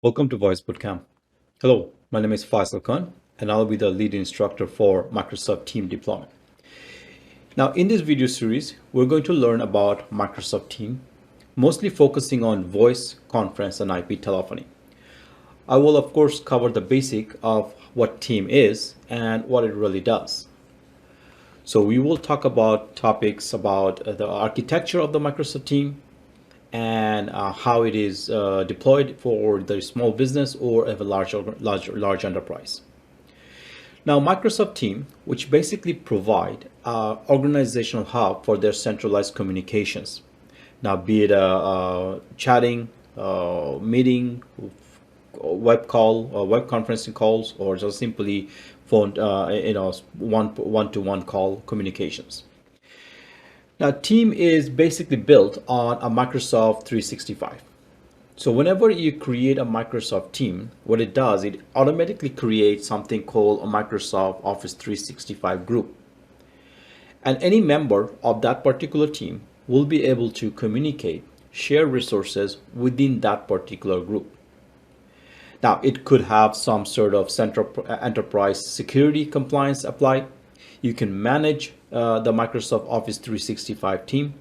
Welcome to Voice Bootcamp. Hello, my name is Faisal Khan, and I'll be the lead instructor for Microsoft Team deployment. Now, in this video series, we're going to learn about Microsoft Team, mostly focusing on voice, conference, and IP telephony. I will, of course, cover the basic of what Team is and what it really does. So we will talk about topics about the architecture of the Microsoft Team, and how it is deployed for the small business or of a large enterprise. Now, Microsoft Team, which basically provide an organizational hub for their centralized communications. Now, be it chatting, meeting, web call, web conferencing calls, or just simply phone, one-to-one call communications. Now, Team is basically built on a Microsoft 365. So whenever you create a Microsoft Team, what it does, it automatically creates something called a Microsoft Office 365 group. And any member of that particular team will be able to communicate, share resources within that particular group. Now, it could have some sort of central enterprise security compliance applied. You can manage the Microsoft Office 365 team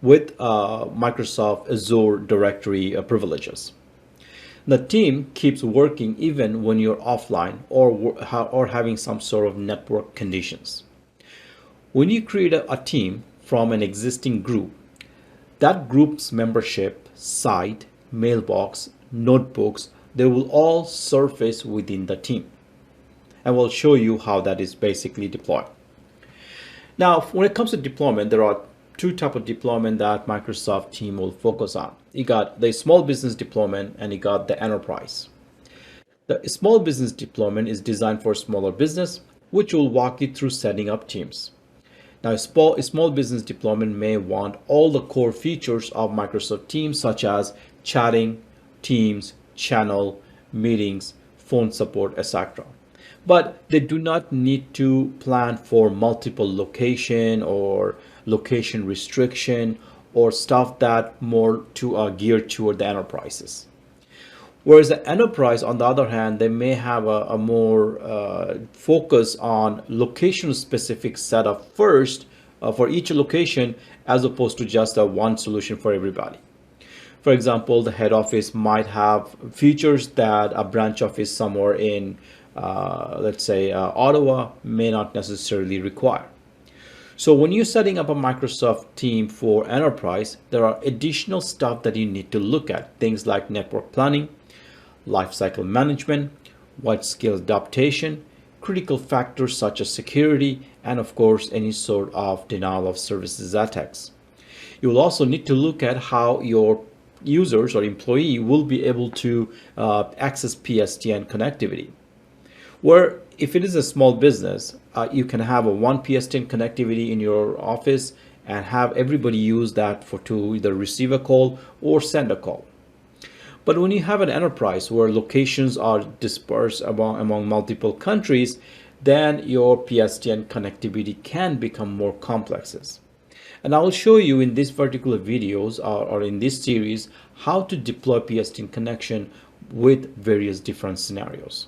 with Microsoft Azure directory privileges. The team keeps working even when you're offline or having some sort of network conditions. When you create a team from an existing group, that group's membership, site, mailbox, notebooks, they will all surface within the team. And we'll show you how that is basically deployed. Now, when it comes to deployment, there are two types of deployment that Microsoft Team will focus on. You got the small business deployment and you got the enterprise. The small business deployment is designed for smaller business, which will walk you through setting up teams. Now, a small business deployment may want all the core features of Microsoft Teams, such as chatting, Teams, channel, meetings, phone support, etc. But they do not need to plan for multiple location or location restriction or stuff that more geared toward the enterprises. Whereas the enterprise, on the other hand, they may have a more focus on location specific setup first for each location, as opposed to just a one solution for everybody. For example, the head office might have features that a branch office somewhere in let's say Ottawa may not necessarily require. So when you're setting up a Microsoft team for enterprise, there are additional stuff that you need to look at. Things like network planning, lifecycle management, wide scale adaptation, critical factors such as security, and of course, any sort of denial of services attacks. You will also need to look at how your users or employee will be able to access PSTN connectivity. Where if it is a small business, you can have a one PSTN connectivity in your office and have everybody use that to either receive a call or send a call. But when you have an enterprise where locations are dispersed among multiple countries, then your PSTN connectivity can become more complexes. And I will show you in this particular videos or in this series how to deploy PSTN connection with various different scenarios.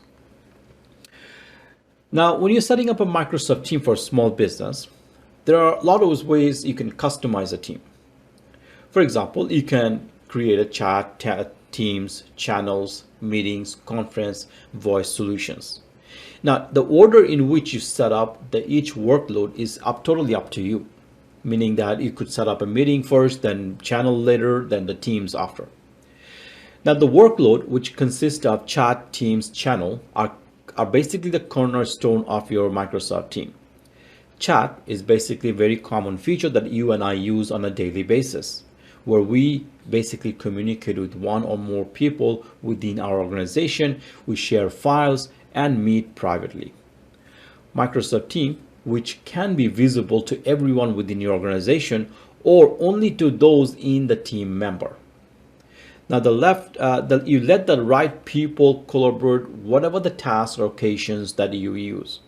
Now, when you're setting up a Microsoft team for small business, there are a lot of ways you can customize a team. For example, you can create a chat, teams, channels, meetings, conference, voice solutions. Now, the order in which you set up each workload is totally up to you, meaning that you could set up a meeting first, then channel later, then the teams after. Now, the workload, which consists of chat, teams, channel, are basically the cornerstone of your Microsoft team. Chat is basically a very common feature that you and I use on a daily basis, where we basically communicate with one or more people within our organization. We share files and meet privately. Microsoft Team, which can be visible to everyone within your organization or only to those in the team member. Now, you let the right people collaborate whatever the tasks or occasions that you use.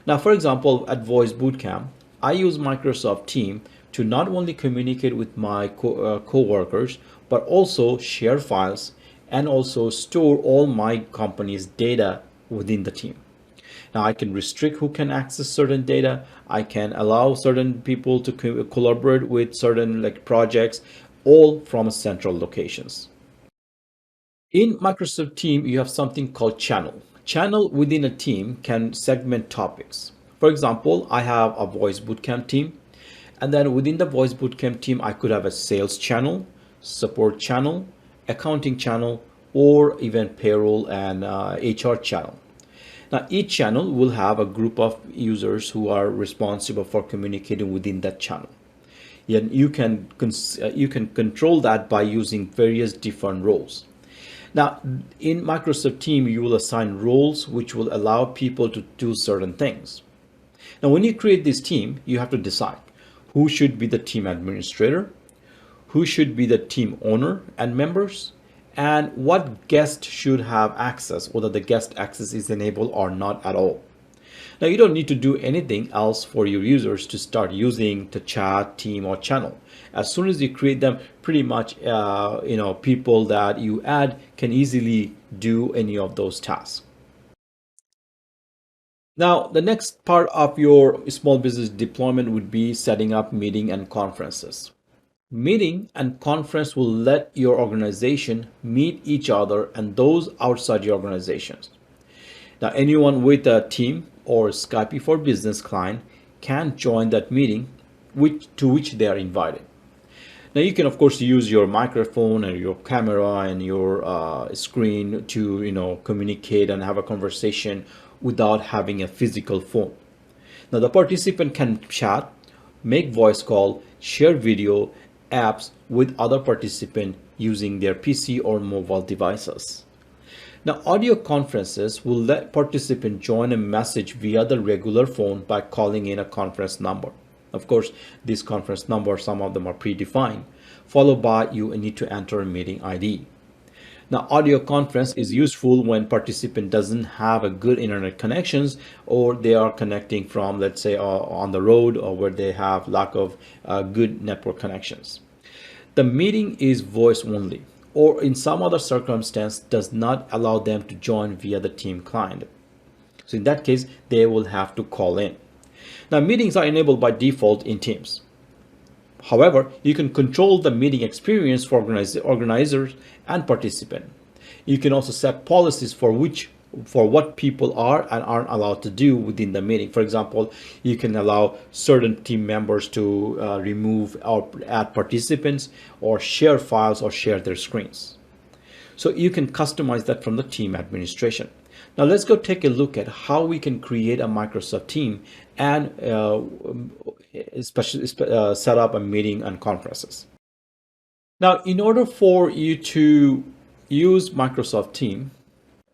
Now, for example, at Voice Bootcamp, I use Microsoft Team to not only communicate with my co-workers, but also share files and also store all my company's data within the team. Now I can restrict who can access certain data. I can allow certain people to collaborate with certain like projects, all from central locations. In Microsoft Team, you have something called channel. Channel within a team can segment topics. For example, I have a voice bootcamp team, and then within the voice bootcamp team, I could have a sales channel, support channel, accounting channel, or even payroll and HR channel. Now, each channel will have a group of users who are responsible for communicating within that channel. And you can control that by using various different roles. Now, in Microsoft Team, you will assign roles which will allow people to do certain things. Now, when you create this team, you have to decide who should be the team administrator, who should be the team owner and members, and what guest should have access, whether the guest access is enabled or not at all. Now, you don't need to do anything else for your users to start using the chat, team, or channel. As soon as you create them, pretty much people that you add can easily do any of those tasks. Now, the next part of your small business deployment would be setting up meeting and conferences. Meeting and conference will let your organization meet each other and those outside your organizations. Now, anyone with a team or Skype for Business client can join that meeting to which they are invited. Now, you can of course use your microphone and your camera and your screen to communicate and have a conversation without having a physical phone. Now, the participant can chat, make voice call, share video, apps with other participants using their PC or mobile devices. Now, audio conferences will let participants join a message via the regular phone by calling in a conference number. Of course, these conference numbers, some of them are predefined, followed by you need to enter a meeting ID. Now, audio conference is useful when participant doesn't have a good internet connections, or they are connecting from, let's say, on the road, or where they have lack of good network connections. The meeting is voice only, or in some other circumstance does not allow them to join via the team client. So in that case, they will have to call in. Now, meetings are enabled by default in Teams. However, you can control the meeting experience for organizers and participants. You can also set policies for what people are and aren't allowed to do within the meeting. For example, you can allow certain team members to remove or add participants, or share files, or share their screens. So you can customize that from the team administration. Now let's go take a look at how we can create a Microsoft team and set up a meeting and conferences. Now, in order for you to use Microsoft Team,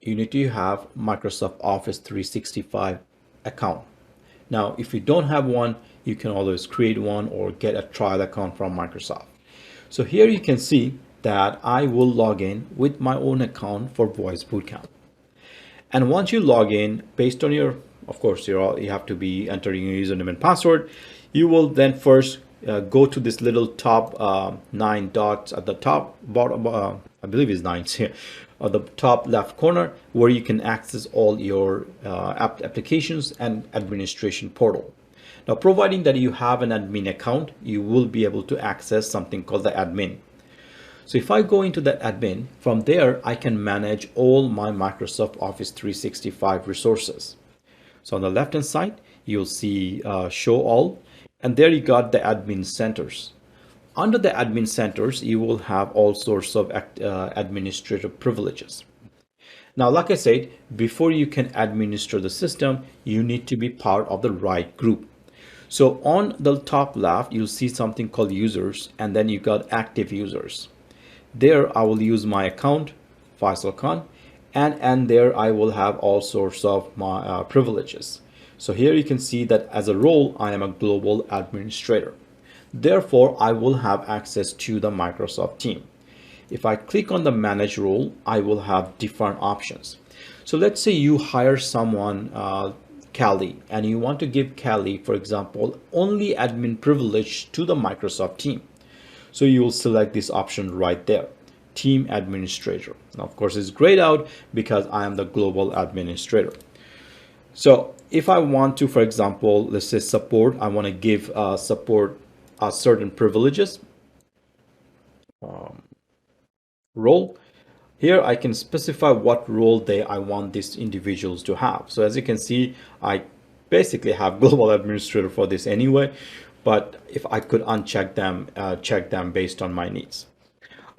you need to have Microsoft Office 365 account. Now, if you don't have one, you can always create one or get a trial account from Microsoft. So here you can see that I will log in with my own account for Voice Bootcamp. And once you log in, based on your, of course, you have to be entering your username and password. You will then first go to this little top 9 dots at the top bottom, I believe it's 9 here, at the top left corner, where you can access all your applications and administration portal. Now, providing that you have an admin account, you will be able to access something called the admin. So if I go into the admin, from there, I can manage all my Microsoft Office 365 resources. So on the left-hand side, you'll see show all, and there you got the admin centers. Under the admin centers, you will have all sorts of administrative privileges. Now, like I said, before you can administer the system, you need to be part of the right group. So on the top left, you'll see something called users, and then you got active users. There I will use my account, Faisal Khan, and there I will have all sorts of my privileges. So here you can see that as a role, I am a global administrator. Therefore, I will have access to the Microsoft team. If I click on the manage role, I will have different options. So let's say you hire someone, Callie, and you want to give Callie, for example, only admin privilege to the Microsoft team. So you will select this option right there. team administrator. Now, of course, it's grayed out because I am the global administrator. So if I want to, for example, let's say support, I want to give support certain privileges role. Here I can specify what role I want these individuals to have. So as you can see, I basically have global administrator for this anyway, but if I could uncheck them, check them based on my needs.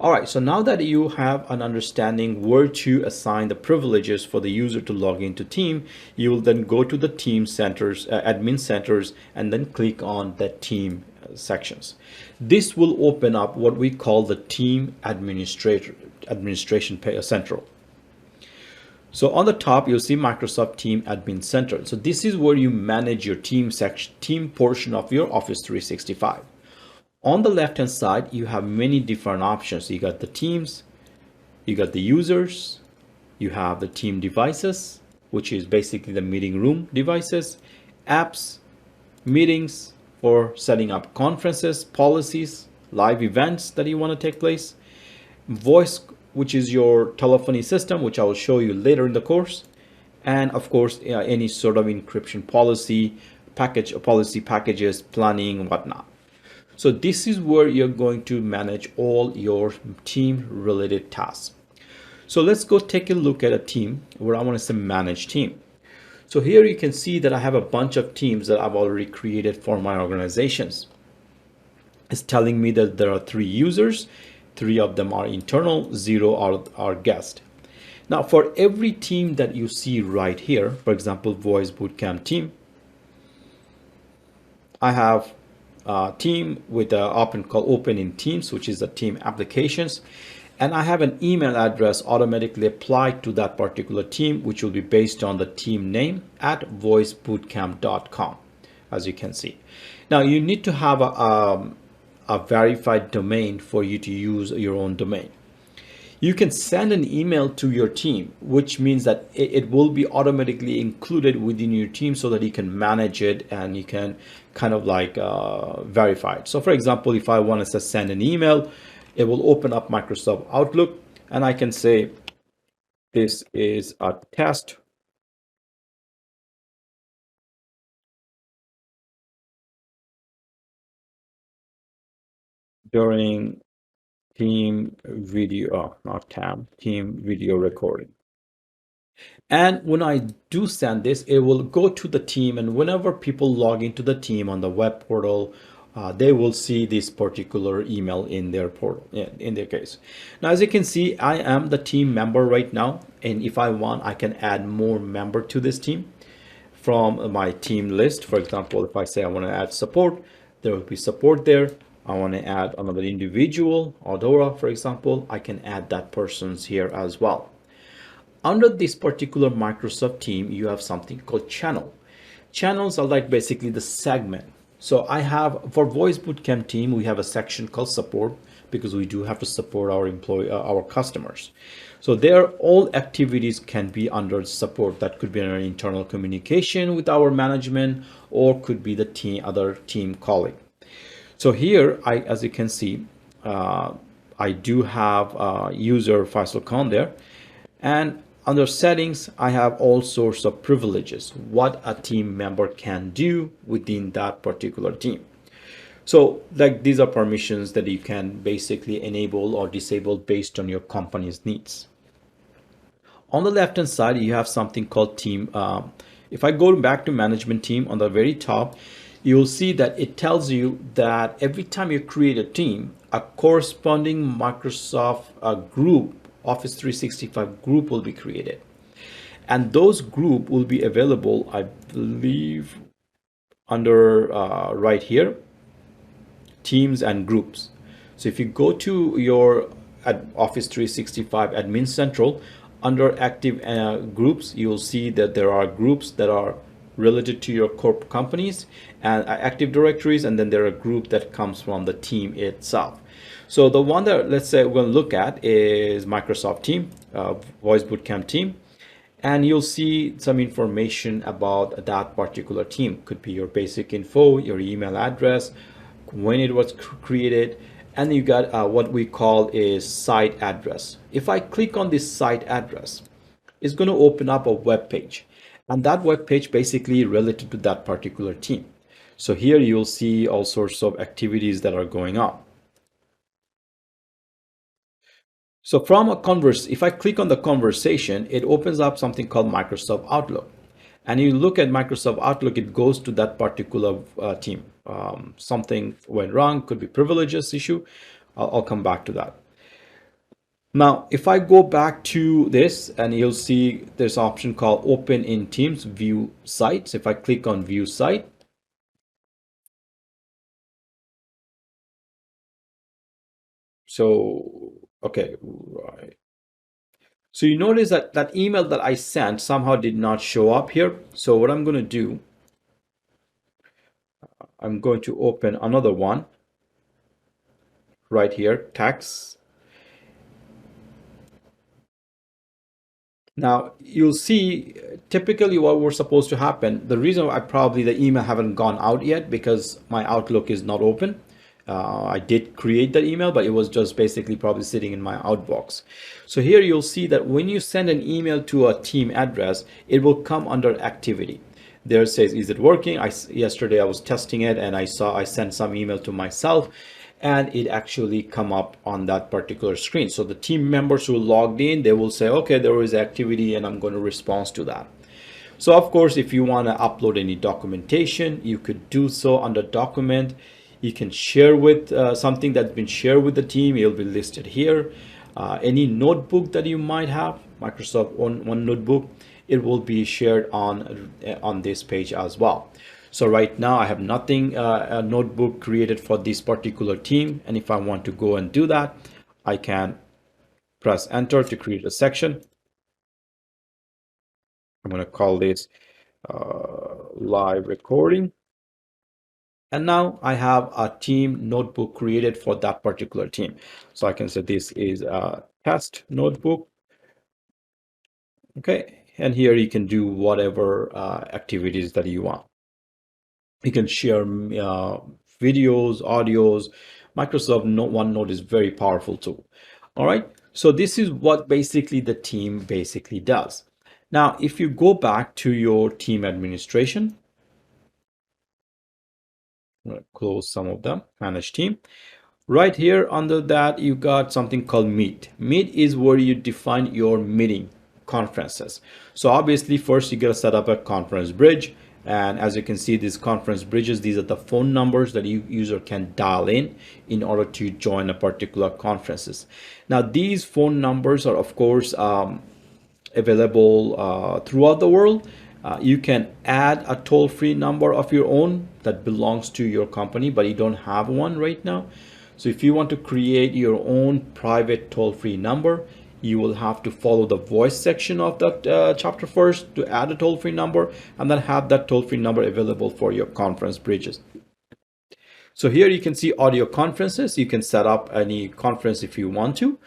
All right, so now that you have an understanding where to assign the privileges for the user to log into team, you will then go to the team centers, admin centers, and then click on the team sections. This will open up what we call the team administration central. So on the top, you'll see Microsoft Team Admin Center. So this is where you manage your team section, team portion of your Office 365. On the left hand side, you have many different options. You got the teams, you got the users, you have the team devices, which is basically the meeting room devices, apps, meetings for setting up conferences, policies, live events that you want to take place, voice, which is your telephony system, which I will show you later in the course, and of course, any sort of encryption policy, policy packages, planning, whatnot. So this is where you're going to manage all your team related tasks. So let's go take a look at a team where I want to say manage team. So here you can see that I have a bunch of teams that I've already created for my organizations. It's telling me that there are 3 users, 3 of them are internal, 0 are guest. Now for every team that you see right here, for example, Voice Bootcamp team, I have team with the option called open in Teams, which is the team applications, and I have an email address automatically applied to that particular team, which will be based on the team name at voicebootcamp.com, as you can see. Now you need to have a verified domain for you to use your own domain. You can send an email to your team, which means that it will be automatically included within your team so that you can manage it and you can kind of like verify it. So for example, if I want to send an email, it will open up Microsoft Outlook and I can say, this is a test during team video, team video recording. And when I do send this, it will go to the team, and whenever people log into the team on the web portal, they will see this particular email in their portal, in their case. Now, as you can see, I am the team member right now, and if I want, I can add more member to this team from my team list. For example, if I say I want to add support, there will be support there. I want to add another individual, Audora, for example, I can add that person's here as well. Under this particular Microsoft team, you have something called channel. Channels are like basically the segment. So I have, for Voice Bootcamp team, we have a section called support because we do have to support our customers. So there, all activities can be under support. That could be an internal communication with our management, or could be the other team colleague. So here, as you can see, I do have user Faisal Khan there, and under settings, I have all sorts of privileges, what a team member can do within that particular team. So like these are permissions that you can basically enable or disable based on your company's needs. On the left hand side, you have something called team. If I go back to management team on the very top, you'll see that it tells you that every time you create a team, a corresponding Microsoft group, Office 365 group will be created. And those group will be available, I believe, under right here, teams and groups. So if you go to your Office 365 Admin Central, under active groups, you'll see that there are groups that are related to your corp companies and active directories, and then there are a group that comes from the team itself. So the one that let's say we're going to look at is Microsoft Team, Voice Bootcamp team, and you'll see some information about that particular team. Could be your basic info, your email address, when it was created, and you got what we call a site address. If I click on this site address, it's going to open up a web page, and that web page basically related to that particular team. So here you'll see all sorts of activities that are going on. So from a if I click on the conversation, it opens up something called Microsoft Outlook. And you look at Microsoft Outlook, it goes to that particular team. Something went wrong, could be privileges issue. I'll come back to that. Now, if I go back to this, and you'll see there's an option called Open in Teams, View Sites. If I click on View Site, so, okay, right. So you notice that that email that I sent somehow did not show up here. So what I'm going to do, I'm going to open another one right here, text. Now you'll see typically what we're supposed to happen. The reason why probably the email haven't gone out yet because my Outlook is not open. I did create that email, but it was just basically probably sitting in my outbox. So here you'll see that when you send an email to a team address, it will come under activity. There it says, is it working? Yesterday I was testing it and I sent some email to myself and it actually come up on that particular screen. So the team members who logged in, they will say, okay, there is activity and I'm going to respond to that. So of course, if you want to upload any documentation, you could do so under document. You can share with something that's been shared with the team. It'll be listed here. Any notebook that you might have, Microsoft one notebook, it will be shared on this page as well. So right now I have nothing, a notebook created for this particular team. And if I want to go and do that, I can press enter to create a section. I'm going to call this live recording. And now I have a team notebook created for that particular team. So I can say this is a test notebook. Okay. And here you can do whatever activities that you want. You can share videos, audios. Microsoft OneNote is very powerful tool. All right. So this is what basically the team basically does. Now, if you go back to your team administration, I'm going to close some of them, manage team. Right here under that, you got something called Meet. Meet is where you define your meeting conferences. So obviously first you got to set up a conference bridge. And as you can see, these conference bridges, these are the phone numbers that user can dial in order to join a particular conferences. Now, these phone numbers are, of course, available throughout the world. You can add a toll-free number of your own that belongs to your company, but you don't have one right now. So if you want to create your own private toll-free number, you will have to follow the voice section of that chapter first to add a toll-free number and then have that toll-free number available for your conference bridges. So here you can see audio conferences. You can set up any conference if you want to.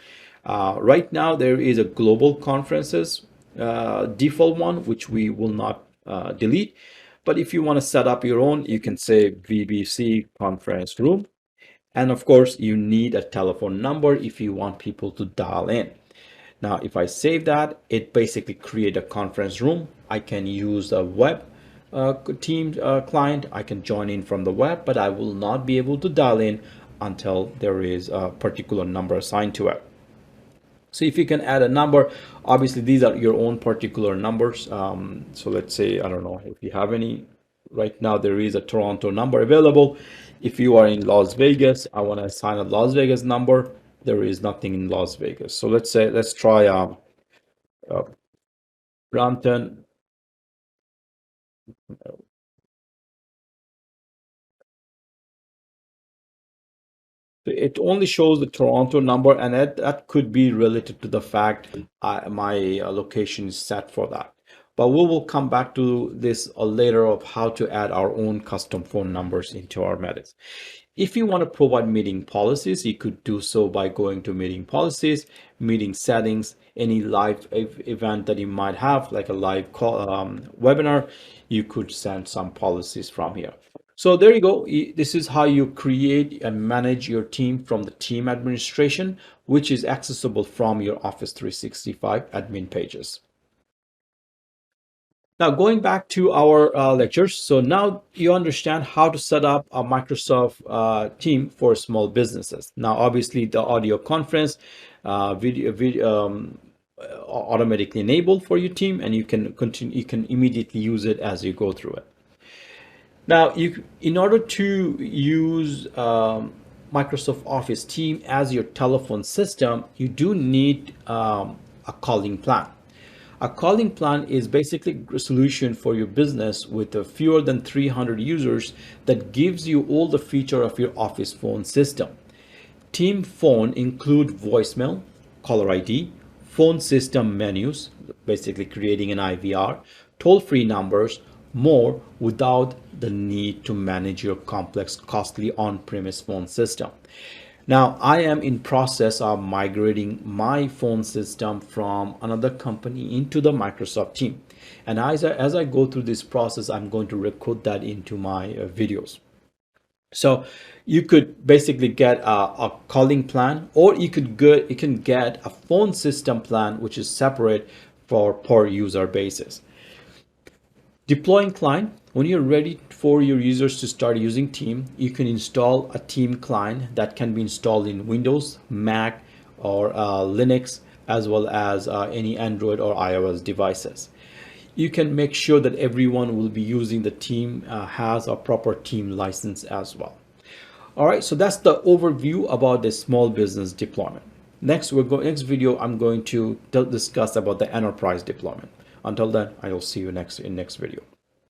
Right now there is a global conferences default one, which we will not delete. But if you want to set up your own, you can say VBC conference room. And of course, you need a telephone number if you want people to dial in. Now, if I save that, it basically create a conference room. I can use a web team client. I can join in from the web, but I will not be able to dial in until there is a particular number assigned to it. So if you can add a number, obviously these are your own particular numbers. So let's say, I don't know if you have any. Right now there is a Toronto number available. If you are in Las Vegas, I want to assign a Las Vegas number. There is nothing in Las Vegas. So let's say, let's try Brampton. It only shows the Toronto number, and that could be related to the fact my location is set for that. But we will come back to this later of how to add our own custom phone numbers into our meetings. If you want to provide meeting policies, you could do so by going to meeting policies, meeting settings, any live event that you might have, like a live call, webinar, you could send some policies from here. So there you go. This is how you create and manage your team from the team administration, which is accessible from your Office 365 admin pages. Now, going back to our lectures, so now you understand how to set up a Microsoft team for small businesses. Now, obviously, the audio conference, video automatically enabled for your team, and you can continue. You can immediately use it as you go through it. Now, in order to use Microsoft Office Team as your telephone system, you do need a calling plan. A calling plan is basically a solution for your business with fewer than 300 users that gives you all the feature of your Office phone system. Team phone include voicemail, caller ID, phone system menus, basically creating an IVR, toll-free numbers, more without the need to manage your complex, costly on-premise phone system. Now, I am in process of migrating my phone system from another company into the Microsoft team. And as I go through this process, I'm going to record that into my videos. So you could basically get a calling plan, or you can get a phone system plan, which is separate for per user basis. Deploying client. When you're ready for your users to start using Team, you can install a Team client that can be installed in Windows, Mac, or Linux, as well as any Android or iOS devices. You can make sure that everyone will be using the Team has a proper Team license as well. All right, so that's the overview about the small business deployment. Next video, I'm going to discuss about the enterprise deployment. Until then, I will see you in next video.